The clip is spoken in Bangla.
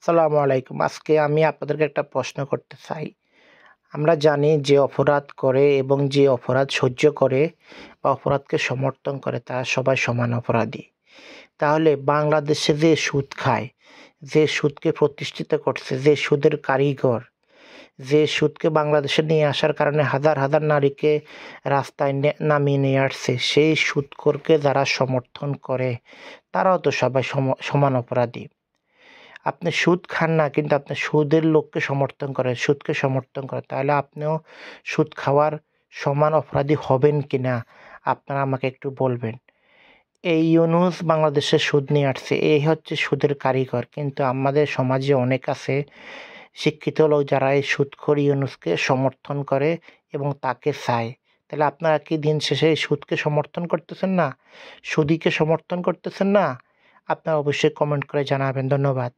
আসসালামু আলাইকুম। আজকে আমি আপনাদেরকে একটা প্রশ্ন করতে চাই। আমরা জানি যে অপরাধ করে এবং যে অপরাধ সহ্য করে বা অপরাধকে সমর্থন করে তারা সবাই সমান অপরাধী। তাহলে বাংলাদেশে যে সুদ খায়, যে সুদকে প্রতিষ্ঠিত করছে, যে সুদের কারিগর, যে সুদকে বাংলাদেশে নিয়ে আসার কারণে হাজার, হাজার নারীকে রাস্তায় নামিয়ে নিয়ে আসছে, সেই সুদখোরকে যারা সমর্থন করে তারাও তো সবাই সমান অপরাধী। আপনি সুদ খান না কিন্তু আপনি সুদের লোককে সমর্থন করেন, সুদকে সমর্থন করেন। তাহলে আপনিও সুদ খাওয়ার সমান অপরাধী হবেন কিনা আপনারা আমাকে একটু বলবেন। এই ইউনূস বাংলাদেশে সুদ নিয়ে আসছে। এই হচ্ছে সুদের কারিগর। কিন্তু আমাদের সমাজে অনেক আছে শিক্ষিত লোক যারা এই সুদখোর ইউনূসকে সমর্থন করে এবং তাকে চায়। তাহলে আপনারা কি দিন শেষে এই সুদকে সমর্থন করতেছেন না? সুদীকে সমর্থন করতেছেন না? আপনারা অবশ্যই কমেন্ট করে জানাবেন। ধন্যবাদ।